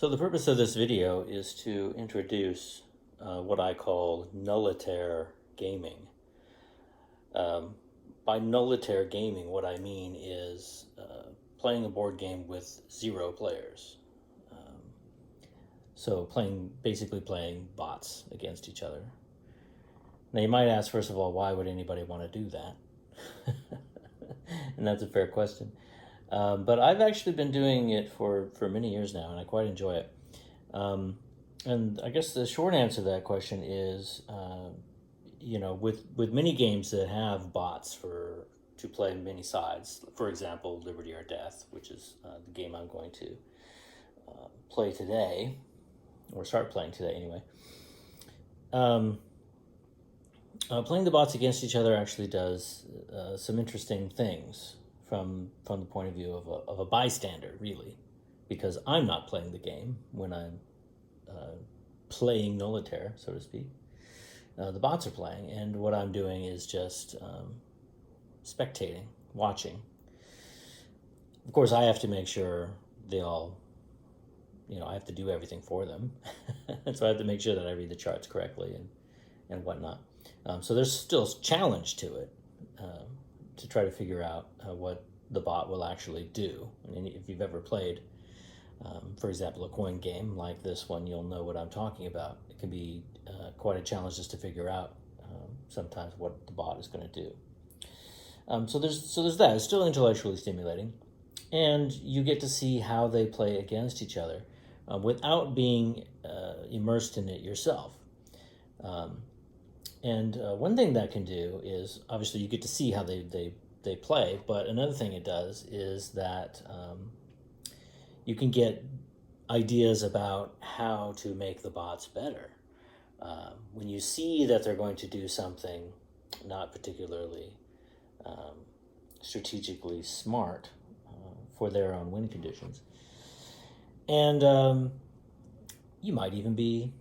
So the purpose of this video is to introduce what I call Nullitaire gaming. Um, by Nullitaire gaming, what I mean is playing a board game with 0 players. So basically playing bots against each other. Now you might ask, first of all, why would anybody want to do that? And that's a fair question. But I've actually been doing it for many years now, and I quite enjoy it. And I guess the short answer to that question is, with many games that have bots to play many sides. For example, Liberty or Death, which is the game I'm going to play today, or start playing today anyway. Playing the bots against each other actually does some interesting things from the point of view of a bystander, really, because I'm not playing the game when I'm playing Nullitaire, so to speak. The bots are playing, and what I'm doing is just spectating, watching. Of course, I have to make sure they all, I have to do everything for them. So I have to make sure that I read the charts correctly and whatnot. So there's still challenge to it, to try to figure out what the bot will actually do. I mean, if you've ever played, for example, a coin game like this one, you'll know what I'm talking about. It can be quite a challenge just to figure out sometimes what the bot is going to do. So there's that. It's still intellectually stimulating, and you get to see how they play against each other without being immersed in it yourself. And one thing that can do is, obviously, you get to see how they play, but another thing it does is that you can get ideas about how to make the bots better. When you see that they're going to do something not particularly strategically smart for their own win conditions. And you might even be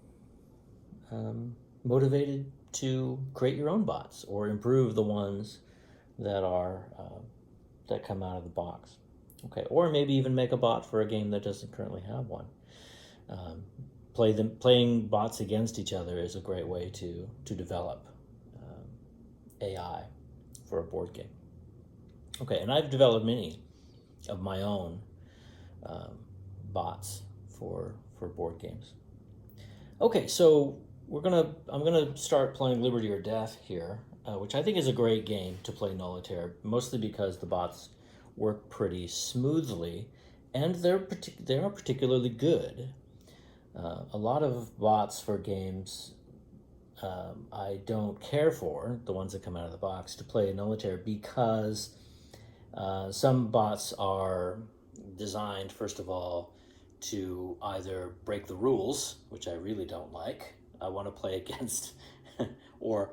motivated to create your own bots or improve the ones that are that come out of the box. Okay, or maybe even make a bot for a game that doesn't currently have one. Playing bots against each other is a great way to develop AI for a board game. Okay, and I've developed many of my own bots for board games. Okay, so I'm gonna start playing Liberty or Death here, which I think is a great game to play Nullitaire, mostly because the bots work pretty smoothly, and they are particularly good. A lot of bots for games I don't care for, the ones that come out of the box, to play Nullitaire, because some bots are designed, first of all, to either break the rules, which I really don't like. I want to play against, or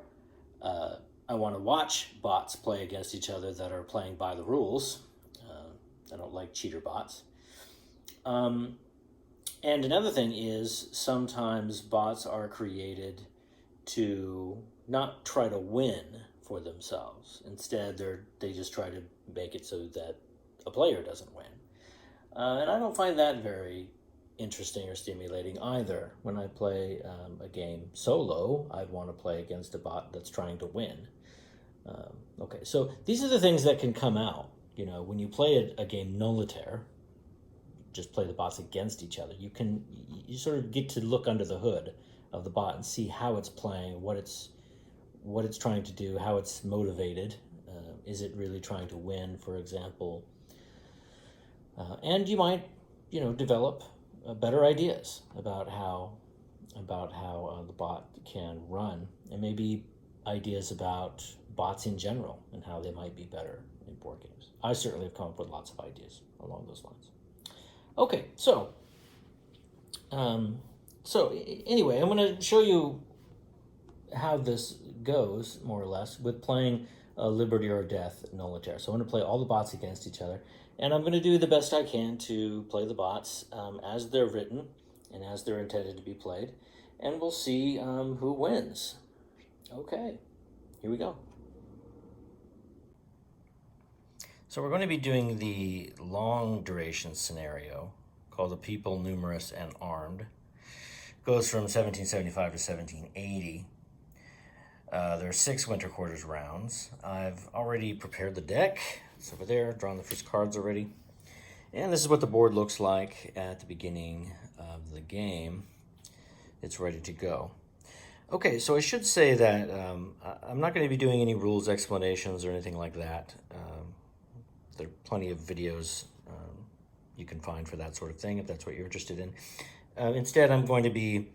I want to watch bots play against each other that are playing by the rules. I don't like cheater bots. And another thing is, sometimes bots are created to not try to win for themselves. Instead, they just try to make it so that a player doesn't win. And I don't find that very interesting or stimulating either. When I play a game solo, I'd want to play against a bot that's trying to win. Okay, so these are the things that can come out. When you play a game Nullitaire, just play the bots against each other, you sort of get to look under the hood of the bot and see how it's playing, what it's trying to do, how it's motivated. Is it really trying to win, for example? And you might, develop better ideas about how the bot can run, and maybe ideas about bots in general and how they might be better in board games. I certainly have come up with lots of ideas along those lines. Okay, so anyway, I'm going to show you how this goes, more or less, with playing Liberty or Death Nullitaire. So I'm going to play all the bots against each other, and I'm going to do the best I can to play the bots as they're written and as they're intended to be played, and we'll see who wins. Okay, here we go. So we're going to be doing the long duration scenario called The People, Numerous, and Armed. Goes from 1775 to 1780. There are 6 winter quarters rounds. I've already prepared the deck. It's over there, drawn the first cards already. And this is what the board looks like at the beginning of the game. It's ready to go. Okay, so I should say that I'm not going to be doing any rules explanations or anything like that. There are plenty of videos you can find for that sort of thing if that's what you're interested in. Instead, I'm going to be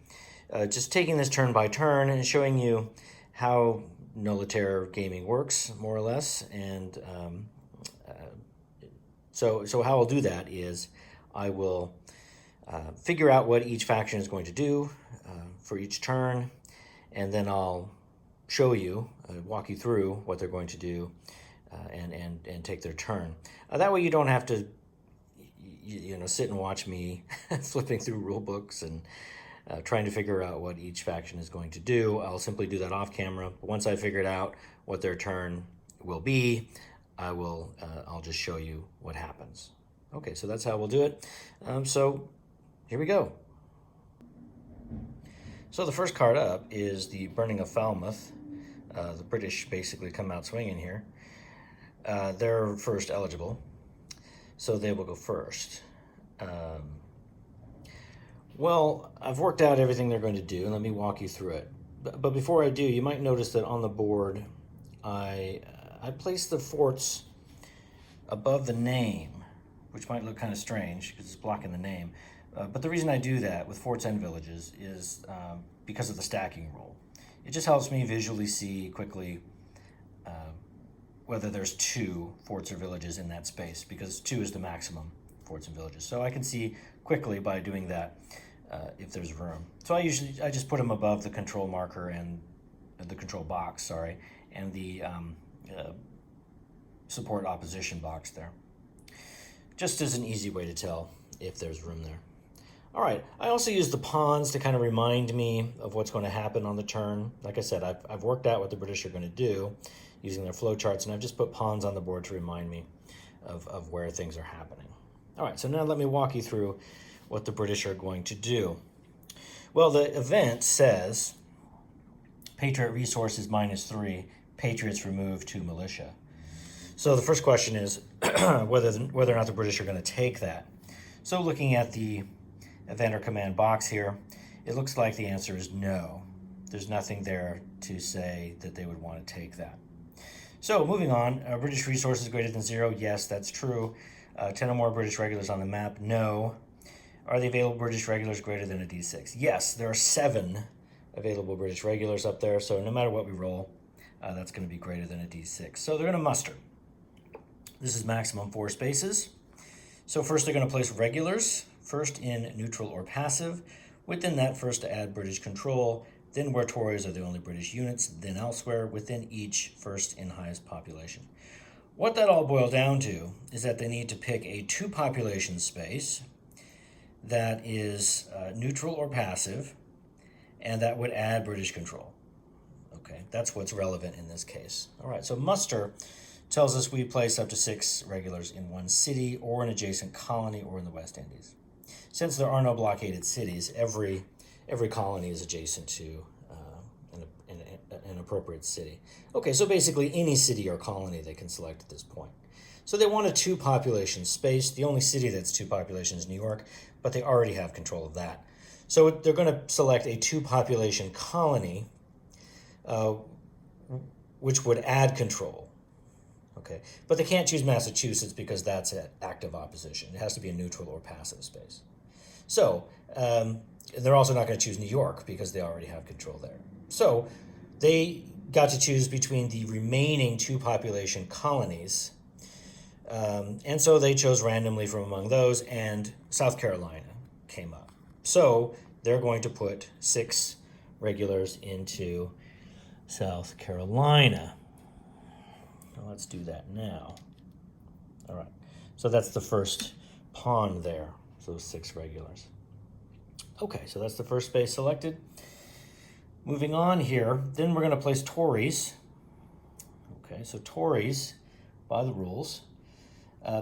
just taking this turn by turn and showing you how Nullitaire gaming works, more or less. And so how I'll do that is I will figure out what each faction is going to do for each turn, and then I'll show you, walk you through what they're going to do and take their turn. That way you don't have to sit and watch me flipping through rule books and trying to figure out what each faction is going to do. I'll simply do that off camera. But once I figured out what their turn will be, I'll just show you what happens. Okay, so that's how we'll do it. So here we go. So the first card up is the Burning of Falmouth. The British basically come out swinging here. They're first eligible, so they will go first. Well, I've worked out everything they're going to do, and let me walk you through it. But before I do, you might notice that on the board, I placed the forts above the name, which might look kind of strange because it's blocking the name. But the reason I do that with forts and villages is because of the stacking rule. It just helps me visually see quickly whether there's 2 forts or villages in that space, because 2 is the maximum forts and villages. So I can see quickly by doing that if there's room. So I just put them above the control marker and the control box, and the support opposition box there. Just as an easy way to tell if there's room there. All right, I also use the pawns to kind of remind me of what's going to happen on the turn. Like I said, I've worked out what the British are going to do using their flow charts, and I've just put pawns on the board to remind me of where things are happening. All right, so now let me walk you through what the British are going to do. Well, the event says Patriot resources -3, Patriots removed 2 militia. So the first question is whether or not the British are going to take that. So looking at the event or command box here, it looks like the answer is no. There's nothing there to say that they would want to take that. So moving on, British resources greater than 0, yes, that's true. 10 or more British regulars on the map, no. Are the available British regulars greater than a D6? Yes, there are 7 available British regulars up there, so no matter what we roll, that's going to be greater than a D6. So they're going to muster. This is maximum 4 spaces. So first they're going to place regulars, first in neutral or passive. Within that, first to add British control, then where Tories are the only British units, then elsewhere, within each, first in highest population. What that all boils down to is that they need to pick a 2 population space that is neutral or passive, and that would add British control. Okay, that's what's relevant in this case. All right, so muster tells us we place up to 6 regulars in one city or an adjacent colony or in the West Indies. Since there are no blockaded cities, every colony is adjacent to an appropriate city. Okay, so basically any city or colony they can select at this point. So they want a 2 population space. The only city that's 2 population is New York, but they already have control of that. So they're going to select a 2 population colony, which would add control. Okay, but they can't choose Massachusetts because that's at active opposition. It has to be a neutral or passive space. So they're also not going to choose New York because they already have control there. So they got to choose between the remaining 2 population colonies. And so they chose randomly from among those, and South Carolina came up. So they're going to put 6 regulars into South Carolina. Now let's do that now. All right, so that's the first pawn there, so 6 regulars. Okay, so that's the first space selected. Moving on here, then we're going to place Tories. Okay, so Tories, by the rules,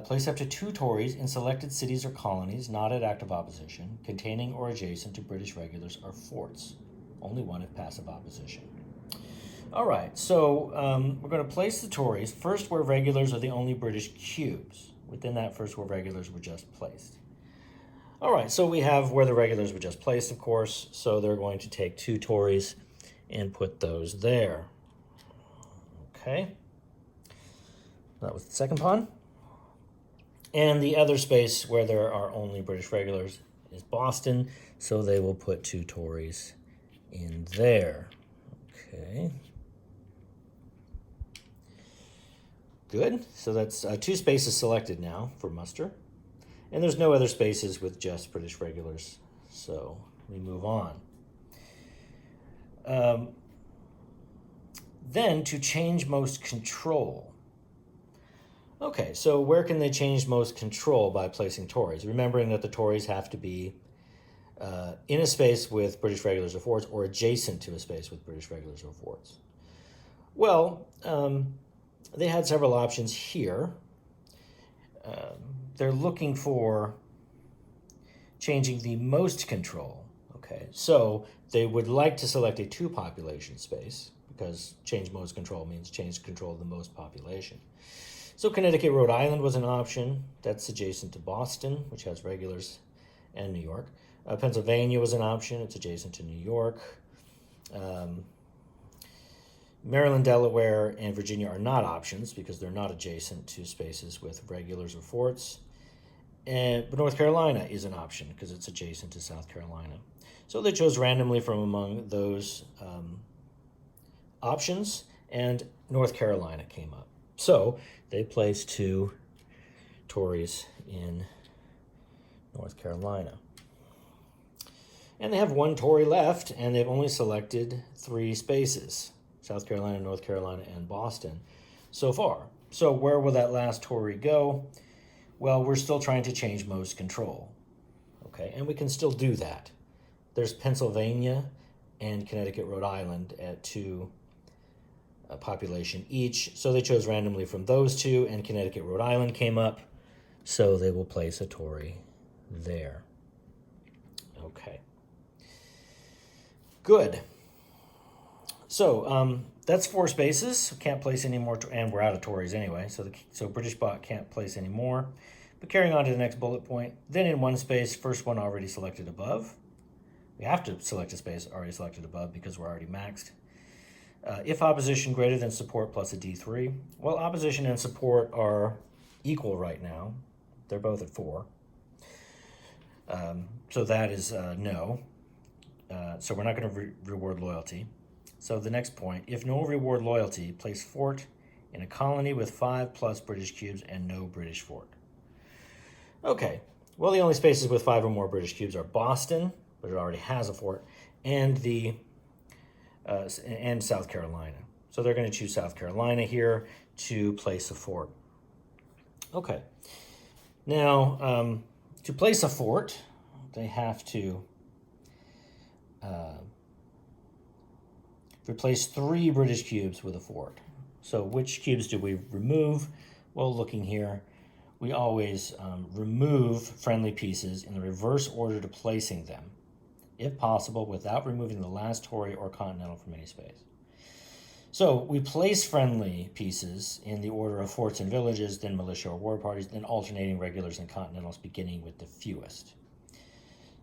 Place up to 2 Tories in selected cities or colonies not at active opposition, containing or adjacent to British regulars or forts. Only one if passive opposition. All right, so we're going to place the Tories first where regulars are the only British cubes. Within that, first where regulars were just placed. All right, so we have where the regulars were just placed, of course, so they're going to take 2 Tories and put those there. Okay. That was the second pawn. And the other space where there are only British regulars is Boston, so they will put 2 Tories in there. Okay. Good. So that's 2 spaces selected now for muster. And there's no other spaces with just British regulars, so we move on. Then to change most control. Okay, so where can they change most control by placing Tories? Remembering that the Tories have to be in a space with British regulars or forts or adjacent to a space with British regulars or forts. Well, they had several options here. They're looking for changing the most control. Okay, so they would like to select a 2 population space because change most control means change control of the most population. So Connecticut, Rhode Island was an option. That's adjacent to Boston, which has regulars, and New York. Pennsylvania was an option. It's adjacent to New York. Maryland, Delaware, and Virginia are not options because they're not adjacent to spaces with regulars or forts. But North Carolina is an option because it's adjacent to South Carolina. So they chose randomly from among those options, and North Carolina came up. So they placed 2 Tories in North Carolina. And they have 1 Tory left, and they've only selected 3 spaces, South Carolina, North Carolina, and Boston so far. So where will that last Tory go? Well, we're still trying to change most control. Okay, and we can still do that. There's Pennsylvania and Connecticut, Rhode Island at 2 population each. So they chose randomly from those 2, and Connecticut, Rhode Island came up. So they will place a Tory there. Okay. Good. So that's 4 spaces. Can't place any more, and we're out of Tories anyway. So British bot can't place any more. But carrying on to the next bullet point, then in 1 space, first one already selected above. We have to select a space already selected above because we're already maxed. If opposition greater than support plus a D3. Well, opposition and support are equal right now. They're both at 4. So that is no. So we're not going to reward loyalty. So the next point, if no reward loyalty, place fort in a colony with 5 plus British cubes and no British fort. Okay, well, the only spaces with 5 or more British cubes are Boston, but it already has a fort, and and South Carolina. So they're going to choose South Carolina here to place a fort. Okay. Now, to place a fort, they have to replace 3 British cubes with a fort. So which cubes do we remove? Well, looking here, we always remove friendly pieces in the reverse order to placing them, if possible, without removing the last Tory or continental from any space. So we place friendly pieces in the order of forts and villages, then militia or war parties, then alternating regulars and continentals, beginning with the fewest.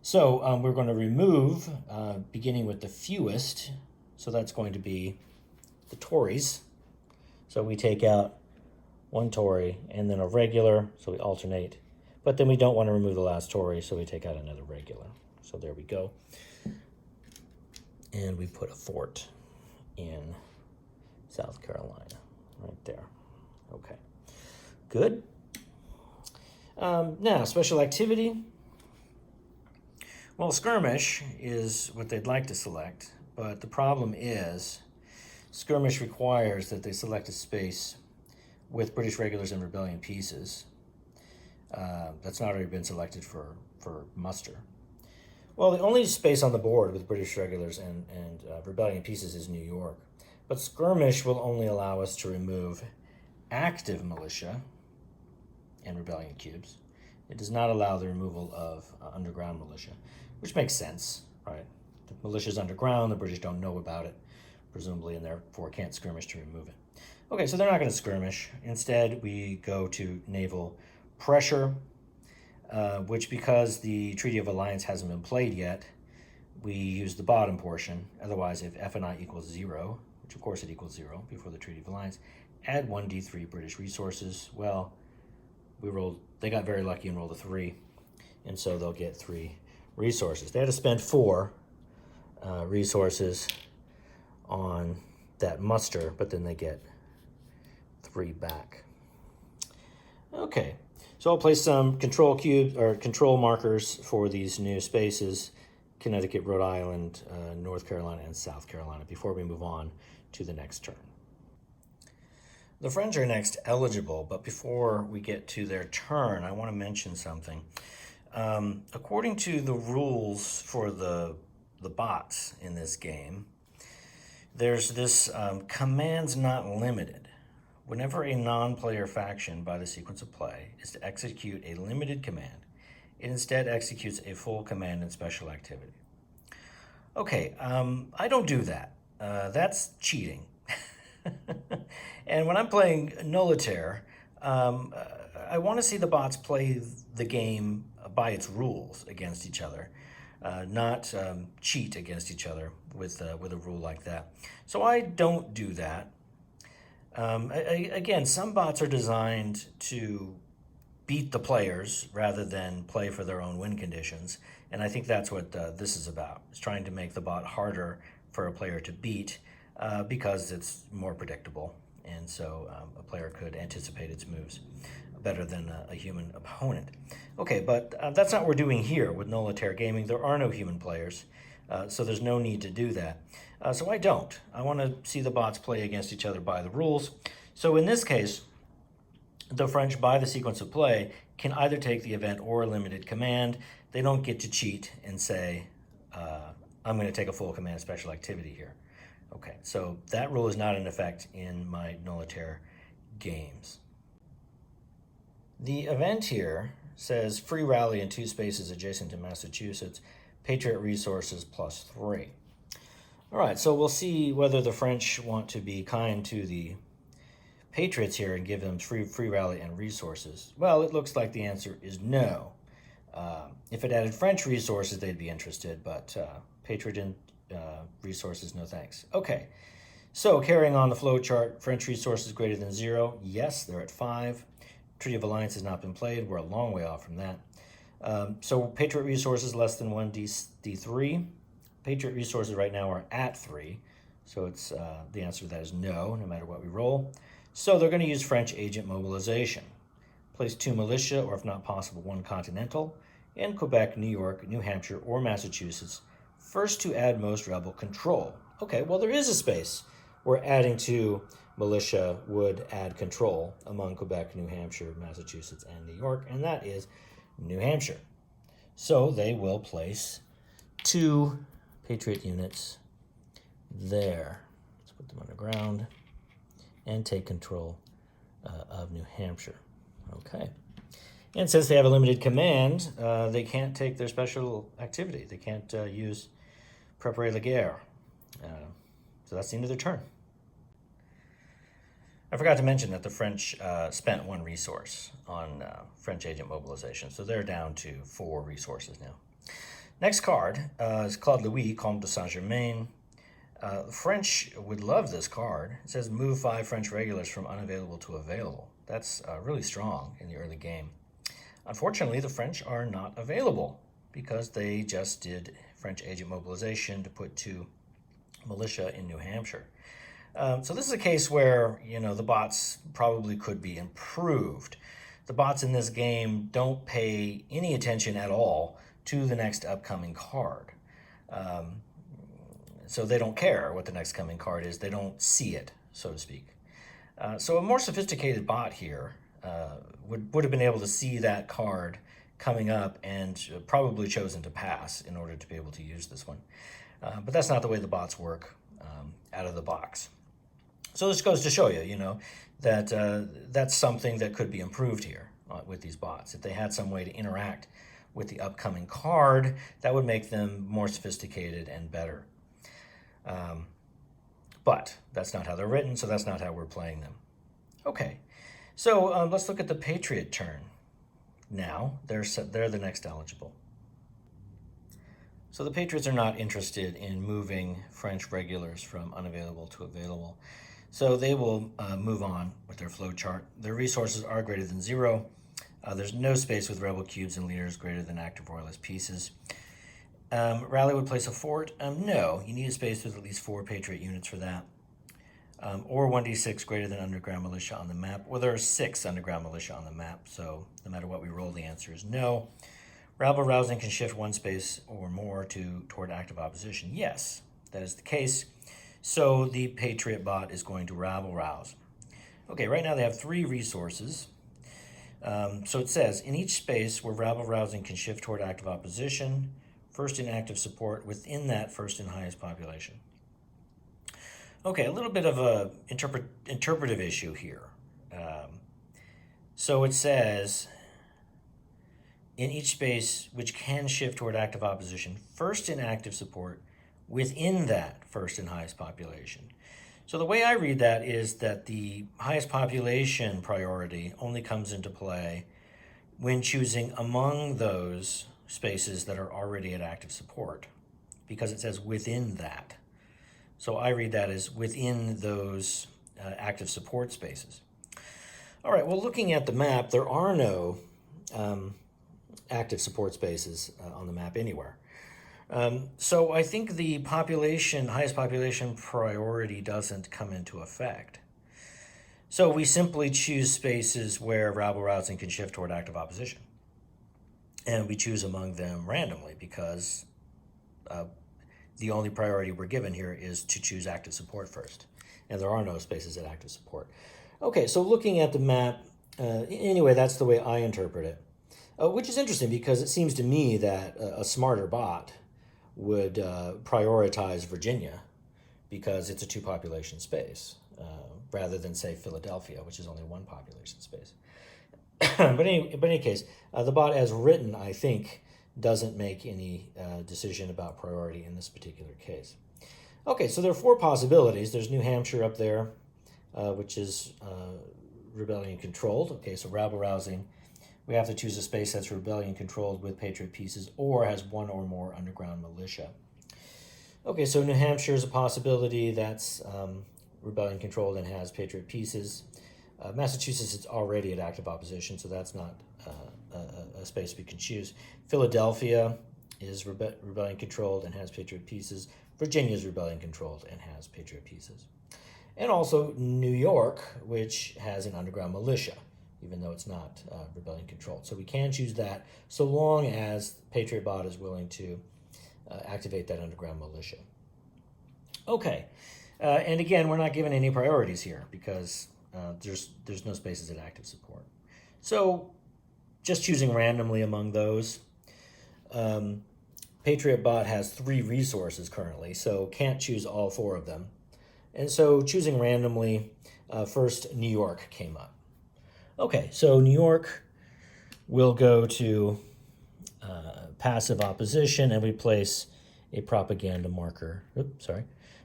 So we're going to remove, beginning with the fewest, so that's going to be the Tories. So we take out 1 Tory and then a regular, so we alternate. But then we don't want to remove the last Tory, so we take out another regular. So there we go. And we put a fort in South Carolina, right there. Okay, good. Now, special activity. Well, skirmish is what they'd like to select, but the problem is skirmish requires that they select a space with British regulars and rebellion pieces. That's not already been selected for muster. Well, the only space on the board with British regulars and rebellion pieces is New York. But skirmish will only allow us to remove active militia and rebellion cubes. It does not allow the removal of underground militia, which makes sense, right? The militia's underground, the British don't know about it, presumably, and therefore can't skirmish to remove it. Okay, so they're not going to skirmish. Instead, we go to naval pressure, which, because the Treaty of Alliance hasn't been played yet, we use the bottom portion. Otherwise, if F and I equals 0, which of course it equals 0 before the Treaty of Alliance, add 1d3 British resources. Well, they got very lucky and rolled a 3, and so they'll get 3 resources. They had to spend 4 resources on that muster, but then they get 3 back. Okay, so I'll place some control cubes or control markers for these new spaces: Connecticut, Rhode Island, North Carolina, and South Carolina, before we move on to the next turn. The French are next eligible, but before we get to their turn, I want to mention something. According to the rules for the bots in this game, there's this commands not limited. Whenever a non-player faction by the sequence of play is to execute a limited command, it instead executes a full command and special activity. Okay, I don't do that. That's cheating. And when I'm playing Nullitaire, I want to see the bots play the game by its rules against each other, not cheat against each other with a rule like that. So I don't do that. Again, some bots are designed to beat the players rather than play for their own win conditions, and I think that's what this is about. It's trying to make the bot harder for a player to beat because it's more predictable, and so a player could anticipate its moves better than a human opponent. Okay, but that's not what we're doing here with Nullitaire Gaming. There are no human players, so there's no need to do that. So I don't. I want to see the bots play against each other by the rules. So in this case, the French, by the sequence of play, can either take the event or a limited command. They don't get to cheat and say, I'm going to take a full command special activity here. Okay, so that rule is not in effect in my Nullitaire games. The event here says free rally in 2 spaces adjacent to Massachusetts, Patriot resources +3. All right, so we'll see whether the French want to be kind to the Patriots here and give them free rally and resources. Well, it looks like the answer is no. If it added French resources, they'd be interested, but Patriot and resources, no thanks. Okay, so carrying on the flow chart, French resources greater than 0. Yes, they're at 5. Treaty of Alliance has not been played. We're a long way off from that. So Patriot resources less than 1d3. Patriot resources right now are at 3. So it's the answer to that is no matter what we roll. So they're going to use French agent mobilization. Place 2 militia, or if not possible, 1 continental, in Quebec, New York, New Hampshire, or Massachusetts, first to add most rebel control. Okay, well, there is a space where adding 2 militia would add control among Quebec, New Hampshire, Massachusetts, and New York, and that is New Hampshire. So they will place 2 Patriot units there. Let's put them underground and take control of New Hampshire. Okay. And since they have a limited command, they can't take their special activity. They can't use Préparer la guerre. So that's the end of their turn. I forgot to mention that the French spent 1 resource on French agent mobilization, so they're down to 4 resources now. Next card is Claude Louis, Comte de Saint-Germain. The French would love this card. It says move 5 French regulars from unavailable to available. That's really strong in the early game. Unfortunately, the French are not available because they just did French agent mobilization to put 2 militia in New Hampshire. So this is a case where, the bots probably could be improved. The bots in this game don't pay any attention at all to the next upcoming card. So they don't care what the next coming card is. They don't see it, so to speak. So a more sophisticated bot here would have been able to see that card coming up and probably chosen to pass in order to be able to use this one. But that's not the way the bots work out of the box. So this goes to show you, that that's something that could be improved here. with these bots. If they had some way to interact with the upcoming card, that would make them more sophisticated and better. But that's not how they're written, so that's not how we're playing them. Okay, so let's look at the Patriot turn. Now, they're the next eligible. So the Patriots are not interested in moving French regulars from unavailable to available. So they will move on with their flow chart. Their resources are greater than 0. There's no space with rebel cubes and leaders greater than active royalist pieces. Rally would place a fort. No, you need a space with at least 4 Patriot units for that. Or 1d6 greater than underground militia on the map. Well, there are 6 underground militia on the map, so no matter what we roll, the answer is no. Rabble rousing can shift 1 space or more toward active opposition. Yes, that is the case. So the Patriot bot is going to rabble rouse. Okay, right now they have 3 resources. So it says, in each space where rabble rousing can shift toward active opposition, first in active support within that first in highest population. Okay, a little bit of a interpretive issue here. So it says, in each space which can shift toward active opposition, first in active support within that first and highest population. So the way I read that is that the highest population priority only comes into play when choosing among those spaces that are already at active support, because it says within that. So I read that as within those active support spaces. All right, well, looking at the map, there are no active support spaces on the map anywhere. So I think the highest population priority doesn't come into effect. So we simply choose spaces where rabble rousing can shift toward active opposition. And we choose among them randomly because the only priority we're given here is to choose active support first. And there are no spaces at active support. Okay, so looking at the map, anyway, that's the way I interpret it. Which is interesting because it seems to me that a smarter bot would prioritize Virginia because it's a 2 population space, rather than, say, Philadelphia, which is only 1 population space. But in any case, the bot as written, I think, doesn't make any decision about priority in this particular case. Okay, so there are 4 possibilities. There's New Hampshire up there, which is rebellion controlled. Okay, so rabble rousing. We have to choose a space that's rebellion controlled with Patriot pieces or has 1 or more underground militia. Okay, so New Hampshire is a possibility that's rebellion controlled and has Patriot pieces. Massachusetts is already at active opposition, so that's not a space we can choose. Philadelphia is rebellion controlled and has Patriot pieces. Virginia is rebellion controlled and has Patriot pieces. And also New York, which has an underground militia, even though it's not rebellion controlled. So we can choose that so long as Patriot bot is willing to activate that underground militia. Okay, and again, we're not given any priorities here because there's no spaces at active support. So just choosing randomly among those. Patriot bot has 3 resources currently, so can't choose all 4 of them. And so choosing randomly, first New York came up. Okay, so New York will go to passive opposition, and we place a propaganda marker.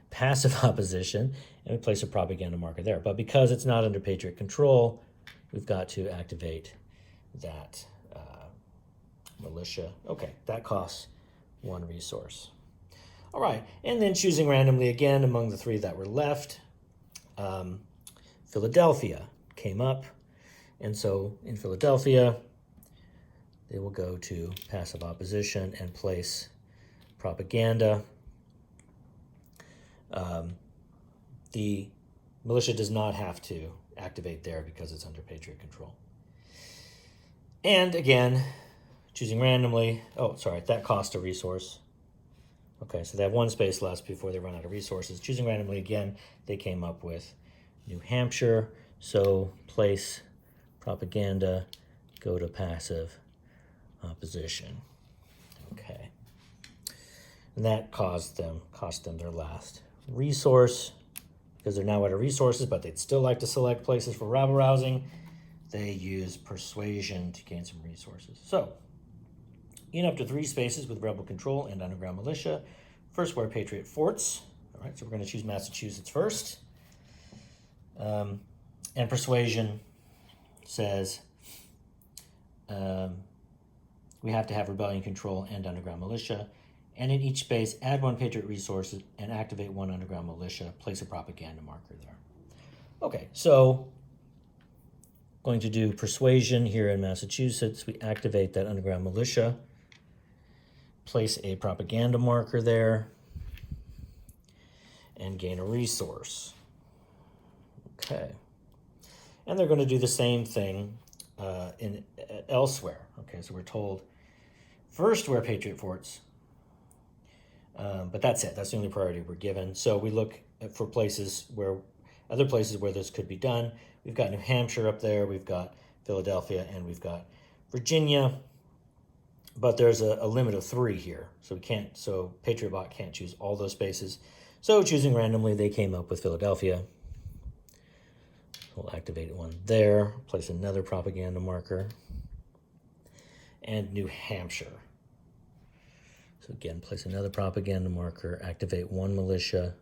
Passive opposition, and we place a propaganda marker there. But because it's not under Patriot control, we've got to activate that militia. Okay, that costs 1 resource. All right, and then choosing randomly again among the 3 that were left, Philadelphia came up. And so in Philadelphia, they will go to passive opposition and place propaganda. The militia does not have to activate there because it's under Patriot control. And again, choosing randomly, that cost a resource. Okay, so they have 1 space left before they run out of resources. Choosing randomly again, they came up with New Hampshire. So place propaganda, go to passive opposition. Okay. And that cost them their last resource because they're now out of resources, but they'd still like to select places for rabble rousing. they use persuasion to gain some resources. So, in up to 3 spaces with rebel control and underground militia. First, where Patriot forts. All right, so we're going to choose Massachusetts first. And persuasion says we have to have rebellion control and underground militia. And in each space, add 1 Patriot resources and activate 1 underground militia. Place a propaganda marker there. Okay, so going to do persuasion here in Massachusetts. We activate that underground militia. Place a propaganda marker there. And gain a resource. Okay. And they're going to do the same thing elsewhere. Okay, so we're told first where Patriot forts. But that's it. That's the only priority we're given. So we look for other places where this could be done. We've got New Hampshire up there. We've got Philadelphia, and we've got Virginia. But there's a limit of 3 here. So PatriotBot can't choose all those spaces. So choosing randomly, they came up with Philadelphia. We'll activate 1 there. Place another propaganda marker. And New Hampshire. So again, place another propaganda marker, activate 1 militia,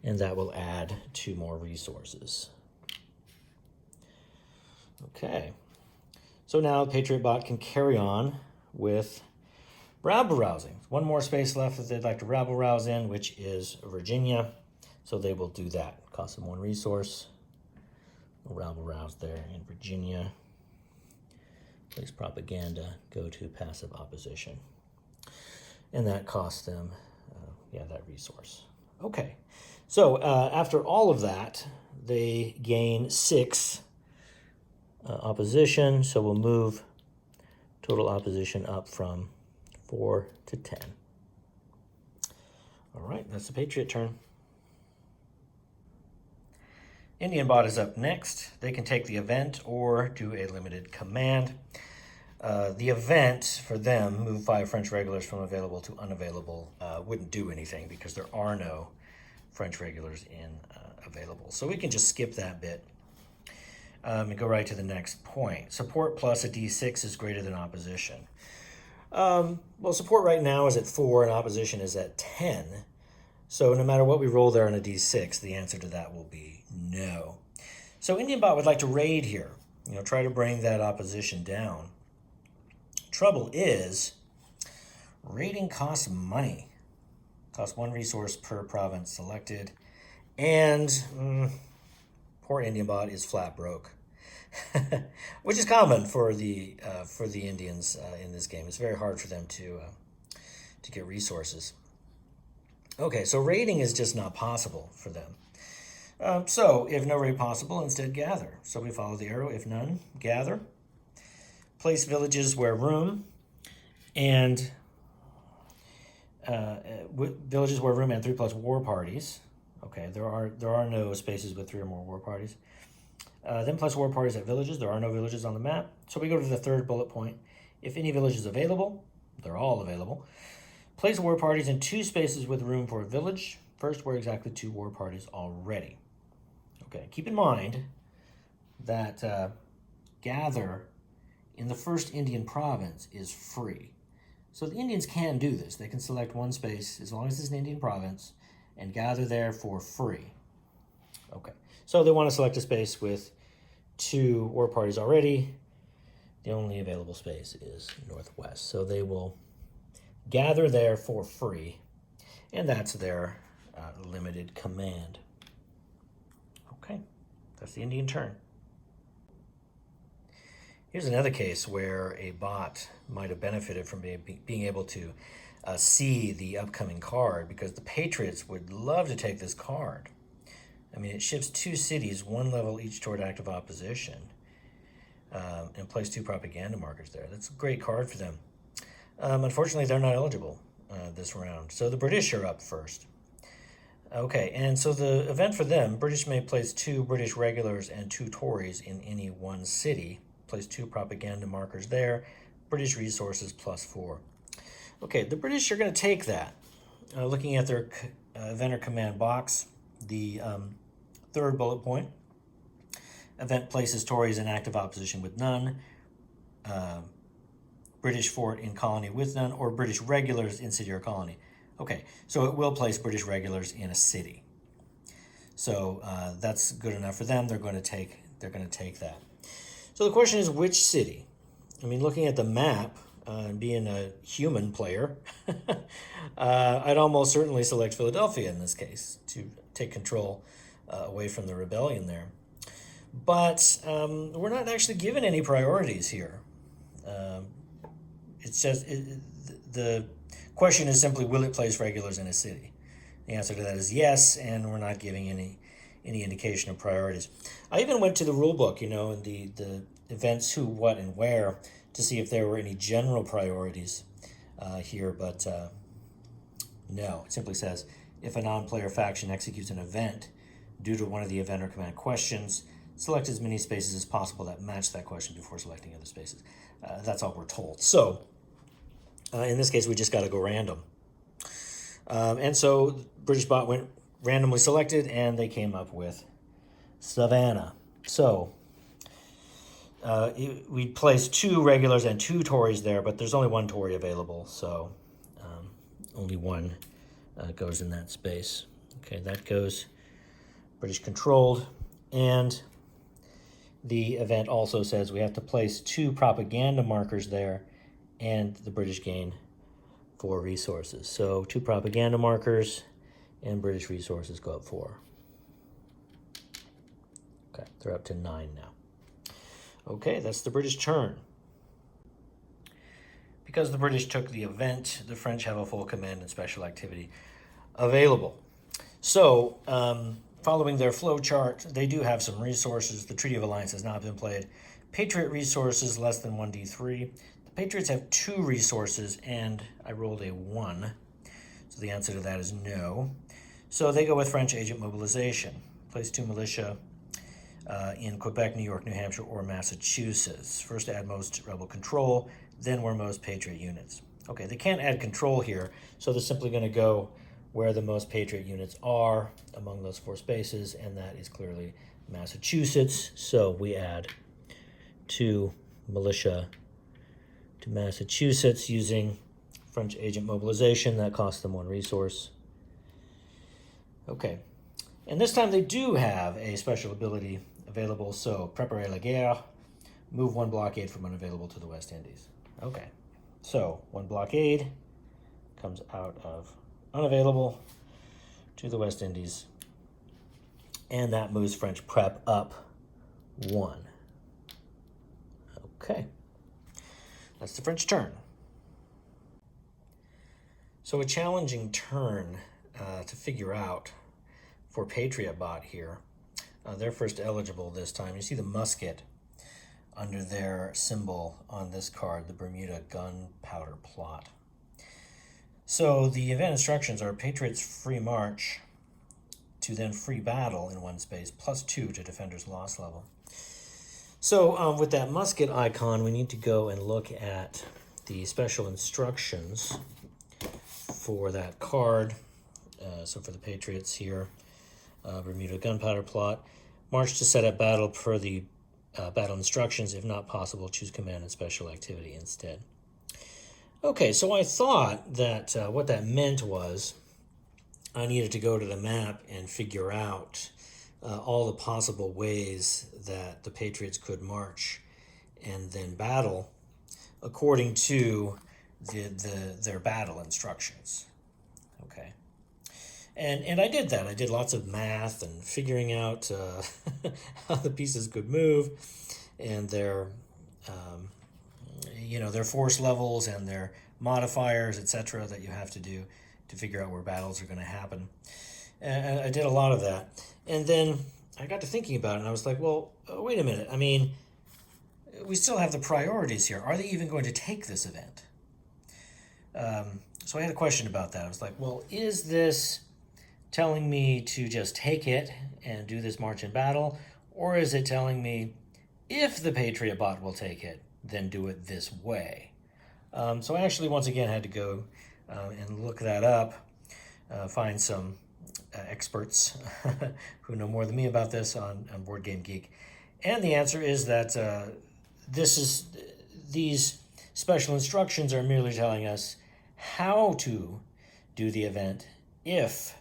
and that will add 2 more resources. Okay. So now PatriotBot can carry on with rabble-rousing. 1 more space left that they'd like to rabble-rouse in, which is Virginia. So they will do that. Cost them 1 resource. Rabble-rouse there in Virginia. Place propaganda, go to passive opposition. And that costs them, that resource. Okay, so after all of that, they gain 6 opposition. So we'll move total opposition up from 4 to 10. All right, that's the Patriot turn. Indian bot is up next. They can take the event or do a limited command. The event for them, move 5 French regulars from available to unavailable, wouldn't do anything because there are no French regulars in available. So we can just skip that bit and go right to the next point. Support plus a D6 is greater than opposition. Well, support right now is at 4 and opposition is at 10. So no matter what we roll there on a D6, the answer to that will be no. So Indian bot would like to raid here, try to bring that opposition down. Trouble is, raiding costs money. Costs 1 resource per province selected, and poor Indian bot is flat broke, which is common for the Indians in this game. It's very hard for them to get resources. Okay, so raiding is just not possible for them. So if no raid possible, instead gather. So we follow the arrow. If none, gather. Place villages where room, and villages where room and 3+ war parties. Okay, there are no spaces with 3 or more war parties. Then place war parties at villages. There are no villages on the map. So we go to the 3rd bullet point. If any village is available, they're all available. Place war parties in 2 spaces with room for a village. First, where exactly 2 war parties already. Okay, keep in mind that gather in the 1st Indian province is free. So the Indians can do this. They can select 1 space as long as it's an Indian province and gather there for free. Okay, so they want to select a space with 2 war parties already. The only available space is northwest. So they will gather there for free, and that's their limited command. Okay, that's the Indian turn. Here's another case where a bot might have benefited from being able to see the upcoming card, because the Patriots would love to take this card. I mean, it shifts 2 cities 1 level each toward active opposition, and place 2 propaganda markers there. That's a great card for them. Unfortunately, they're not eligible this round, so the British are up first. Okay, and so the event for them, British may place 2 British regulars and 2 Tories in any 1 city. Place 2 propaganda markers there. British resources +4. Okay, the British are going to take that. Looking at their event or command box, the 3rd bullet point, event places Tories in active opposition with none, British fort in colony with none, or British regulars in city or colony. Okay, so it will place British regulars in a city. So that's good enough for them. They're going to take that. So the question is, which city? I mean, looking at the map and being a human player, I'd almost certainly select Philadelphia in this case to take control away from the rebellion there. But we're not actually given any priorities here. It's just the question is simply, will it place regulars in a city? The answer to that is yes, and we're not giving any indication of priorities. I even went to the rule book, in the events who, what, and where to see if there were any general priorities here, but no. It simply says, if a non-player faction executes an event due to one of the event or command questions, select as many spaces as possible that match that question before selecting other spaces. That's all we're told. So, in this case, we just got to go random. And so British bot went randomly selected, and they came up with Savannah. So we placed 2 regulars and 2 Tories there, but there's only 1 Tory available, so only 1 goes in that space. Okay, that goes British controlled, and the event also says we have to place 2 propaganda markers there, and the British gain 4 resources. So 2 propaganda markers and British resources go up 4. Okay, they're up to 9 now. Okay, that's the British turn. Because the British took the event, the French have a full command and special activity available. So, following their flow chart, they do have some resources. The Treaty of Alliance has not been played. Patriot resources less than 1d3. Patriots have 2 resources, and I rolled a 1. So the answer to that is no. So they go with French agent mobilization. Place 2 militia in Quebec, New York, New Hampshire, or Massachusetts. First add most rebel control, then where most Patriot units. Okay, they can't add control here, so they're simply going to go where the most Patriot units are among those 4 spaces, and that is clearly Massachusetts. So we add 2 militia to Massachusetts using French agent mobilization. That costs them 1 resource. Okay, and this time they do have a special ability available, so Préparer la guerre, move 1 blockade from unavailable to the West Indies. Okay, so 1 blockade comes out of unavailable to the West Indies, and that moves French prep up 1. Okay. That's the French turn. So a challenging turn to figure out for Patriot Bot here. They're first eligible this time. You see the musket under their symbol on this card, the Bermuda gunpowder plot. So the event instructions are Patriots free march to then free battle in 1 space, plus 2 to defender's loss level. So with that musket icon, we need to go and look at the special instructions for that card. So for the Patriots here, Bermuda gunpowder plot, march to set up battle per the battle instructions. If not possible, choose command and special activity instead. Okay, so I thought that what that meant was I needed to go to the map and figure out all the possible ways that the Patriots could march and then battle according to their battle instructions. Okay, and I did that. I did lots of math and figuring out how the pieces could move and their their force levels and their modifiers, etc., that you have to do to figure out where battles are going to happen. And I did a lot of that. And then I got to thinking about it, and I was like, well, wait a minute. I mean, we still have the priorities here. Are they even going to take this event? So I had a question about that. I was like, well, is this telling me to just take it and do this march in battle? Or is it telling me if the Patriot bot will take it, then do it this way? So I actually, once again, had to go and look that up, find some experts who know more than me about this on Board Game Geek, And the answer is that these special instructions are merely telling us how to do the event if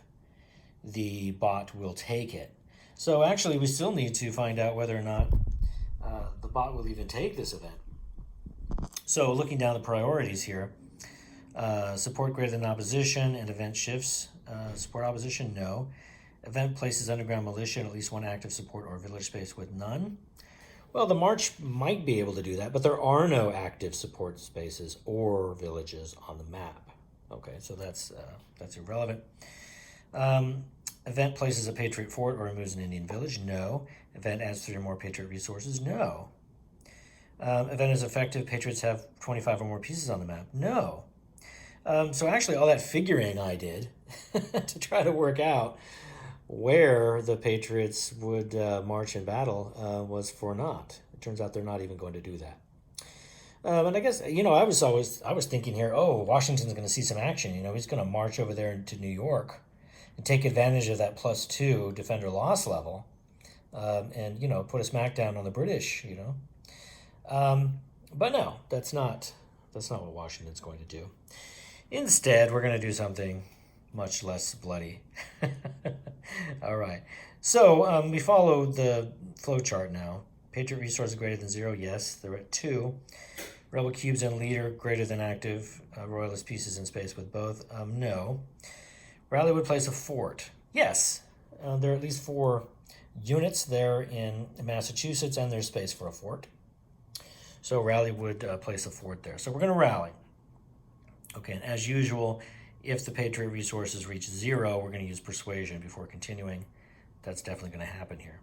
the bot will take it. So actually, we still need to find out whether or not the bot will even take this event. So looking down the priorities here, support greater than opposition and event shifts. Support opposition, no. Event places underground militia in at least one active support or village space with none. Well, the march might be able to do that, but there are no active support spaces or villages on the map. Okay, so that's irrelevant. Event places a Patriot fort or removes an Indian village, no. Event adds 3 or more Patriot resources, no. Event is effective, Patriots have 25 or more pieces on the map, no. So actually all that figuring I did to try to work out where the Patriots would march in battle was for naught. It turns out they're not even going to do that. And I guess, I was thinking here, oh, Washington's going to see some action. He's going to march over there to New York and take advantage of that +2 defender loss level and, put a smackdown on the British, But no, that's not what Washington's going to do. Instead, we're going to do something much less bloody. All right. So we follow the flow chart now. Patriot resources greater than 0, yes, they're at 2. Rebel cubes and leader greater than active. Royalist pieces in space with both, no. Rally would place a fort. Yes, there are at least 4 units there in Massachusetts, and there's space for a fort. So Rally would place a fort there. So we're going to rally. Okay, and as usual, if the Patriot resources reach 0, we're going to use persuasion before continuing. That's definitely going to happen here.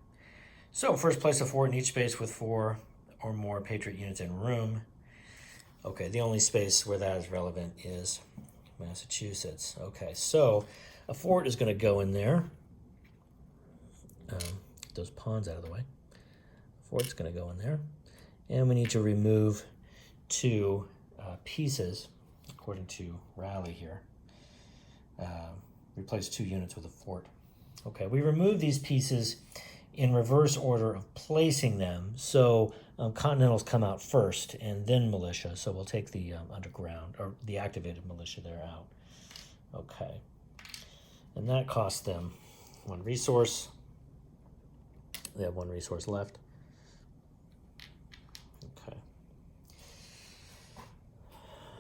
So first, place a fort in each space with 4 or more Patriot units in room. Okay, the only space where that is relevant is Massachusetts. Okay, so a fort is going to go in there. Get those pawns out of the way. Fort's going to go in there. And we need to remove 2 pieces, according to Rally here. Replace 2 units with a fort. Okay, we remove these pieces in reverse order of placing them. So Continentals come out first and then militia. So we'll take the underground or the activated militia there out. Okay. And that costs them 1 resource. They have 1 resource left. Okay.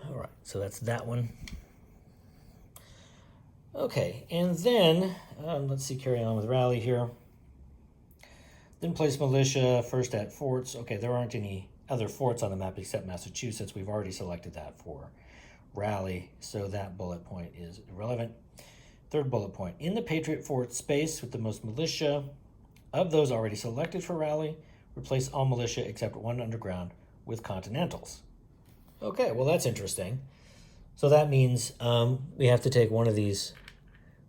All right, so that's that one. Okay, and then, let's see, carry on with Rally here. Then place militia first at forts. Okay, there aren't any other forts on the map except Massachusetts. We've already selected that for Rally, so that bullet point is irrelevant. Third bullet point, in the Patriot fort space with the most militia, of those already selected for Rally, replace all militia except 1 underground with Continentals. Okay, well that's interesting. So that means we have to take one of these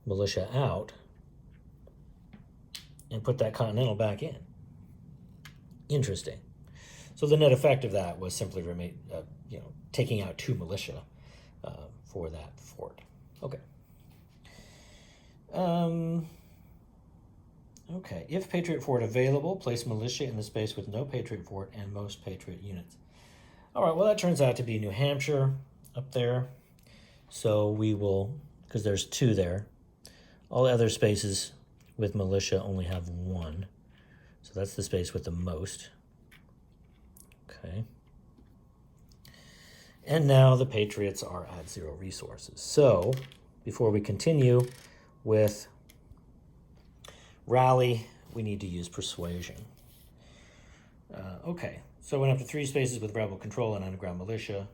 militia out and put that Continental back in. Interesting. So the net effect of that was simply taking out 2 militia for that fort. Okay. Okay, if Patriot fort available, place militia in the space with no Patriot fort and most Patriot units. All right, well, that turns out to be New Hampshire up there. So we will, because there's 2 there, all the other spaces with militia only have 1. So that's the space with the most. Okay. And now the Patriots are at 0 resources. So before we continue with Rally, we need to use persuasion. Okay, so went up to 3 spaces with rebel control and underground militia.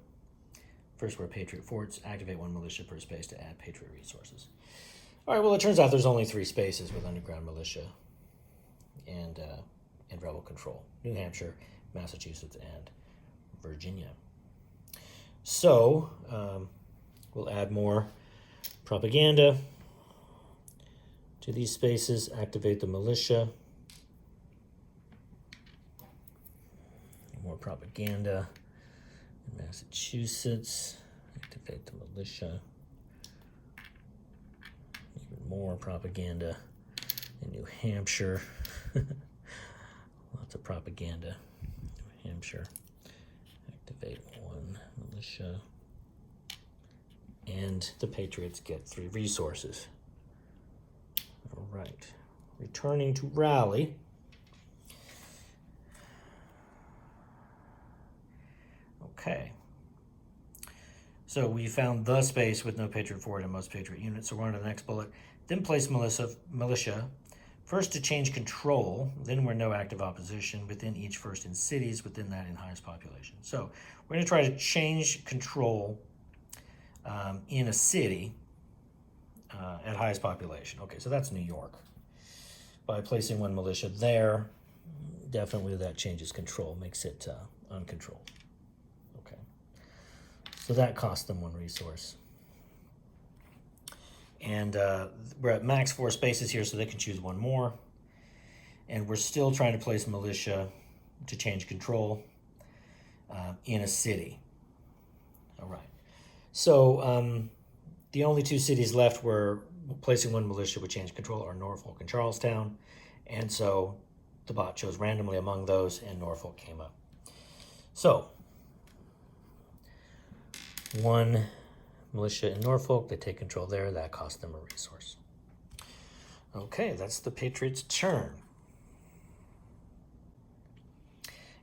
First were Patriot forts. Activate 1 militia per space to add Patriot resources. All right, well, it turns out there's only 3 spaces with underground militia and rebel control. New Hampshire, Massachusetts, and Virginia. So we'll add more propaganda to these spaces. Activate the militia. More propaganda in Massachusetts. Activate the militia. Even more propaganda in New Hampshire. Lots of propaganda. New Hampshire. Activate 1 militia. And the Patriots get 3 resources. All right. Returning to rally. Okay. So we found the space with no Patriot forward and most Patriot units. So we're on to the next bullet. Then place militia. First to change control, then where no active opposition, within each first in cities, within that in highest population. So we're going to try to change control in a city at highest population. Okay, so that's New York. By placing 1 militia there, definitely that changes control, makes it uncontrolled. Okay, so that cost them 1 resource. And we're at max 4 spaces here, so they can choose 1 more. And we're still trying to place militia to change control in a city. All right. So the only 2 cities left where placing 1 militia would change control are Norfolk and Charlestown. And so the bot chose randomly among those, and Norfolk came up. So 1 militia in Norfolk, they take control there. That cost them a resource. Okay, that's the Patriots' turn.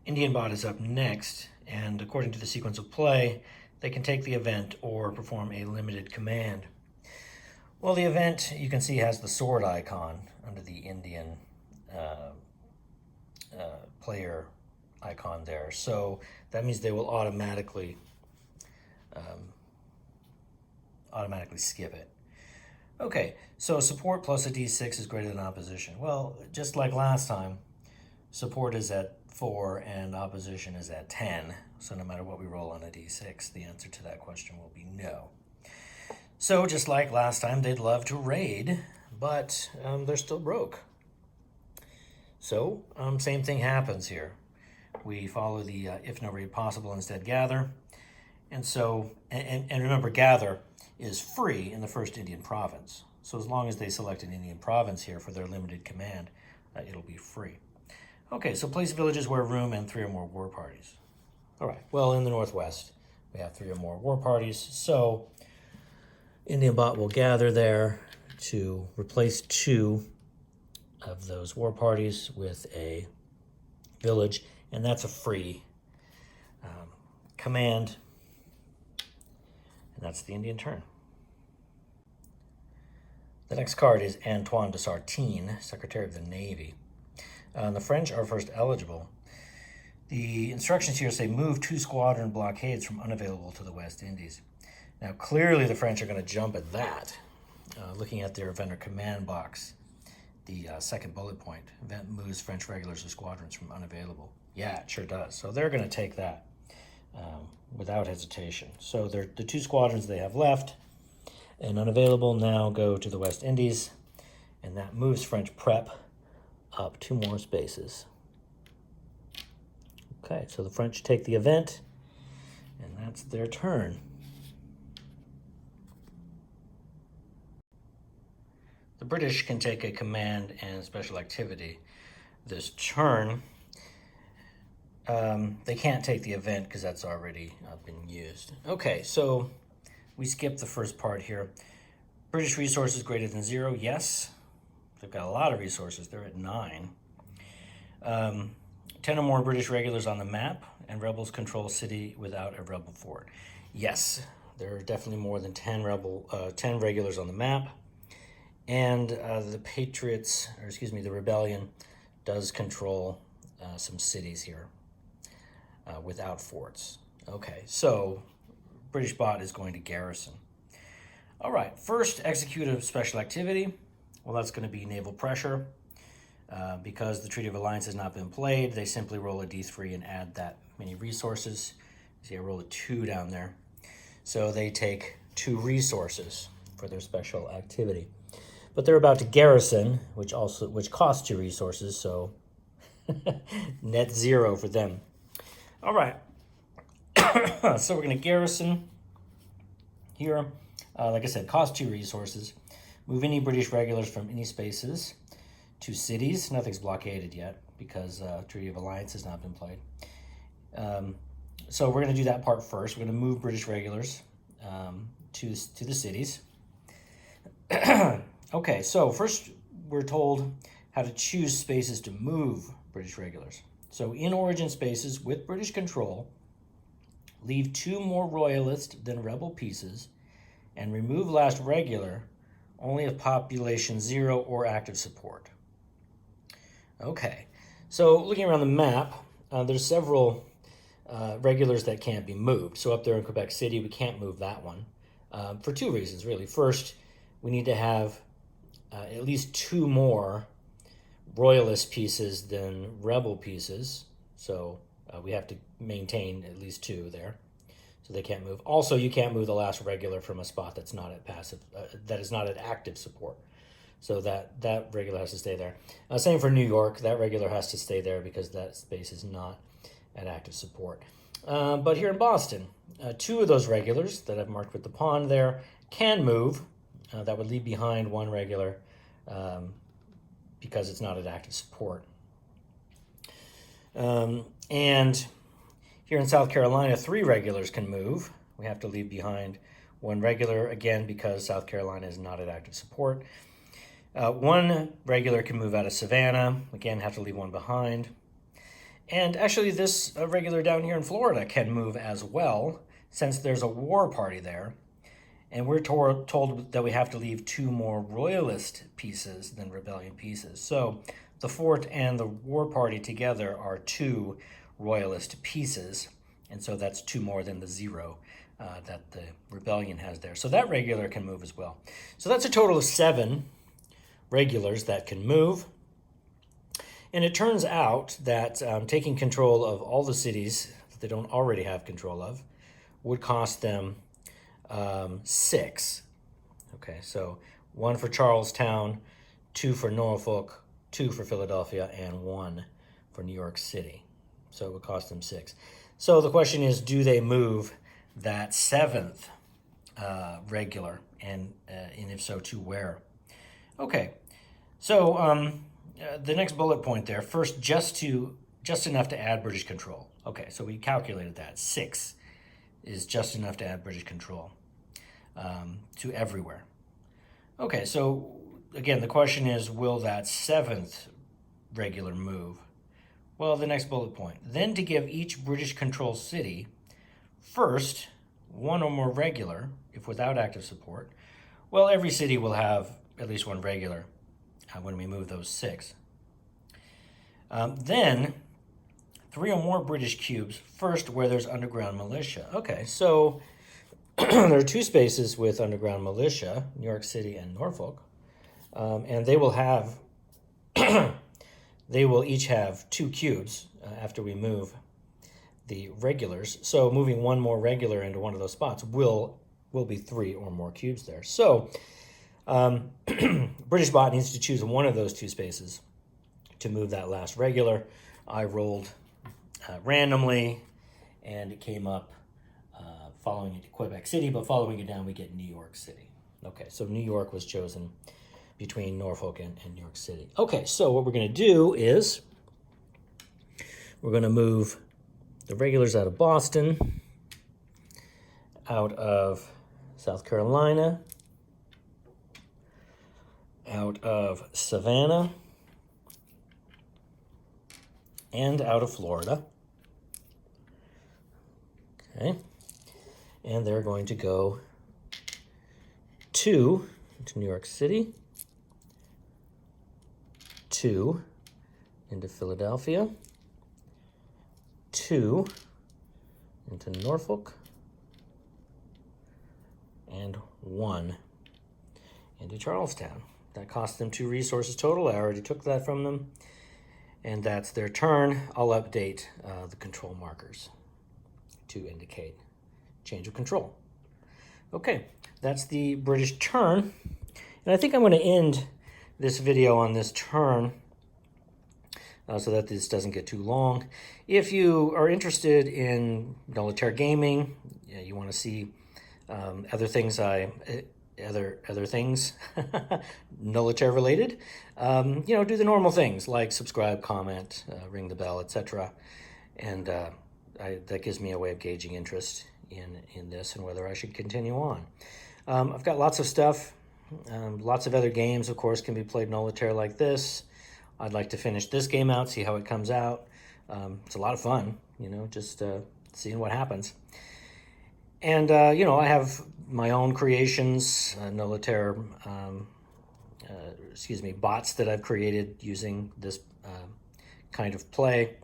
Indian bot is up next, and according to the sequence of play, they can take the event or perform a limited command. Well, the event, you can see, has the sword icon under the Indian player icon there. So that means they will automatically skip it. Okay, so support plus a d6 is greater than opposition. Well, just like last time, support is at 4 and opposition is at 10. So no matter what we roll on a d6, the answer to that question will be no. So just like last time, they'd love to raid, but they're still broke. So same thing happens here. We follow the if no raid possible, instead gather. And so, and remember, gather is free in the first Indian province. So as long as they select an Indian province here for their limited command, it'll be free. Okay, so place villages where room and 3 or more war parties. All right, well, in the Northwest, we have 3 or more war parties. So Indian bot will gather there to replace 2 of those war parties with a village, and that's a free command. And that's the Indian turn. The next card is Antoine de Sartine, Secretary of the Navy. The French are first eligible. The instructions here say move 2 squadron blockades from unavailable to the West Indies. Now, clearly the French are going to jump at that. Looking at their event or command box, the second bullet point, event moves French regulars or squadrons from unavailable. Yeah, it sure does. So they're going to take that without hesitation. So the 2 squadrons they have left and unavailable now go to the West Indies, and that moves French prep up 2 more spaces. Okay, so the French take the event, and that's their turn. The British can take a command and special activity this turn. They can't take the event because that's already been used. Okay, so we skip the first part here. British resources greater than 0, yes. They've got a lot of resources. They're at 9. 10 or more British regulars on the map, and rebels control city without a rebel fort. Yes, there are definitely more than 10 regulars on the map. And the Patriots, or excuse me, the rebellion does control some cities here without forts. Okay, so British bot is going to garrison. All right, first execute a special activity. Well, that's going to be naval pressure. Because the Treaty of Alliance has not been played, they simply roll a d3 and add that many resources. See, I roll a 2 down there. So they take 2 resources for their special activity. But they're about to garrison, which costs 2 resources, so net 0 for them. All right, so we're going to garrison here. Like I said, cost 2 resources. Move any British regulars from any spaces to cities. Nothing's blockaded yet. because Treaty of Alliance has not been played. So we're going to do that part first. We're going to move British regulars to the cities. Okay, so first we're told how to choose spaces to move British regulars. So in origin spaces with British control, leave 2 more royalist than rebel pieces, and remove last regular only if population 0 or active support. Okay, so looking around the map, there's several regulars that can't be moved. So up there in Quebec City, we can't move that one for 2 reasons, really. First, we need to have at least 2 more royalist pieces than rebel pieces. So we have to maintain at least 2 there. So they can't move. Also, you can't move the last regular from a spot that's not at passive, that is not at active support. So that regular has to stay there. Same for New York. That regular has to stay there because that space is not at active support. But here in Boston, 2 of those regulars that I've marked with the pond there can move. That would leave behind 1 regular because it's not at active support. And here in South Carolina, 3 regulars can move. We have to leave behind 1 regular, again, because South Carolina is not at active support. 1 regular can move out of Savannah. Again, have to leave 1 behind. And actually, this regular down here in Florida can move as well, since there's a war party there. And we're told that we have to leave 2 more royalist pieces than rebellion pieces. So the fort and the war party together are 2 royalist pieces, and so that's 2 more than the 0 that the rebellion has there. So that regular can move as well. So that's a total of 7 regulars that can move. And it turns out that taking control of all the cities that they don't already have control of would cost them 6. Okay, so 1 for Charlestown, 2 for Norfolk, 2 for Philadelphia, and 1 for New York City. So it would cost them 6. So the question is, do they move that 7th regular, and if so, to where? Okay, so the next bullet point there, first, just enough to add British control. Okay, so we calculated that. 6 is just enough to add British control to everywhere. Okay, so again, the question is, will that 7th regular move? Well, the next bullet point. Then to give each British controlled city, first, 1 or more regular, if without active support. Well, every city will have at least 1 regular when we move those 6. Then, 3 or more British cubes, first where there's underground militia. Okay, so there are 2 spaces with underground militia, New York City and Norfolk, and they will have they will each have 2 cubes after we move the regulars. So moving 1 more regular into one of those spots will be 3 or more cubes there. So British bot needs to choose one of those 2 spaces to move that last regular. I rolled randomly, and it came up following it to Quebec City, but following it down, we get New York City. Okay, so New York was chosen between Norfolk and New York City. Okay, so what we're going to do is we're going to move the regulars out of Boston, out of South Carolina, out of Savannah, and out of Florida. Okay, and they're going to go to New York City, 2 into Philadelphia, 2 into Norfolk, and 1 into Charlestown. That cost them 2 resources total. I already took that from them. And that's their turn. I'll update the control markers to indicate change of control. Okay, that's the British turn. And I think I'm going to end this video on this turn so that this doesn't get too long. If you are interested in Nullitaire gaming, you want to see other things I other things, Nullitaire related. Do the normal things like subscribe, comment, ring the bell, etc. And that gives me a way of gauging interest in this and whether I should continue on. I've got lots of stuff. Lots of other games, of course, can be played Nullitaire like this. I'd like to finish this game out, see how it comes out. It's a lot of fun, just seeing what happens. And, I have my own creations, Nullitaire, bots that I've created using this kind of play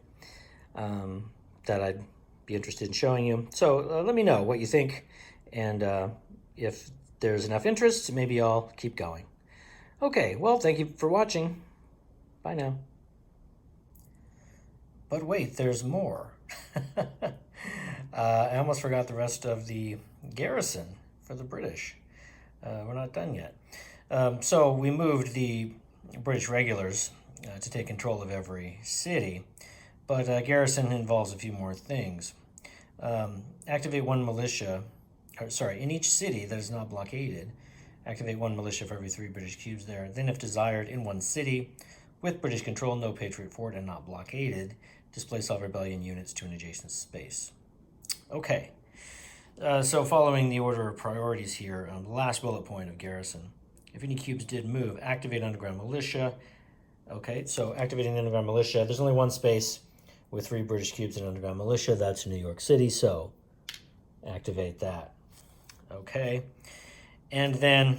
that I'd be interested in showing you. So let me know what you think, and if there's enough interest, maybe I'll keep going. Okay, well, thank you for watching. Bye now. But wait, there's more. I almost forgot the rest of the garrison for the British. We're not done yet. So we moved the British regulars to take control of every city, but garrison involves a few more things. Activate one militia, in each city that is not blockaded, activate one militia for every 3 British cubes there. Then if desired, in one city, with British control, no Patriot fort, and not blockaded, displace all rebellion units to an adjacent space. Okay, so following the order of priorities here, the last bullet point of garrison. If any cubes did move, activate underground militia. Okay, so activating the underground militia, there's only one space with 3 British cubes in underground militia. That's New York City, so activate that. Okay, and then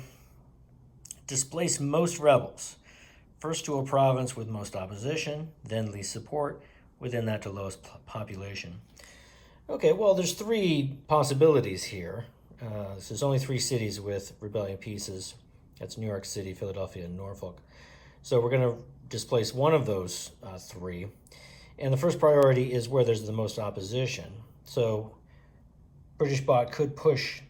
displace most rebels. First to a province with most opposition, then least support, within that to lowest population. Okay, well, there's 3 possibilities here. There's only 3 cities with rebellion pieces. That's New York City, Philadelphia, and Norfolk. So we're going to displace one of those 3. And the first priority is where there's the most opposition. So British bot could push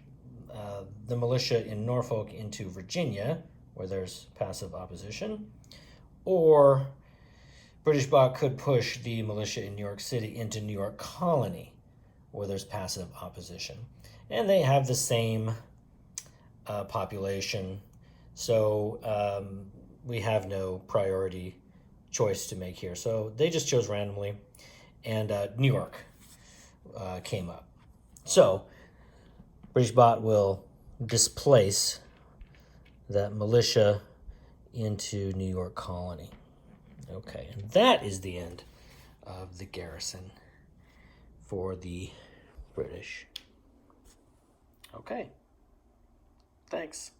the militia in Norfolk into Virginia, where there's passive opposition. Or British bot could push the militia in New York City into New York Colony, where there's passive opposition. And they have the same population, so we have no priority choice to make here. So they just chose randomly, and New York came up. So British bot will displace that militia into New York Colony. Okay, and that is the end of the garrison for the British. Okay, thanks.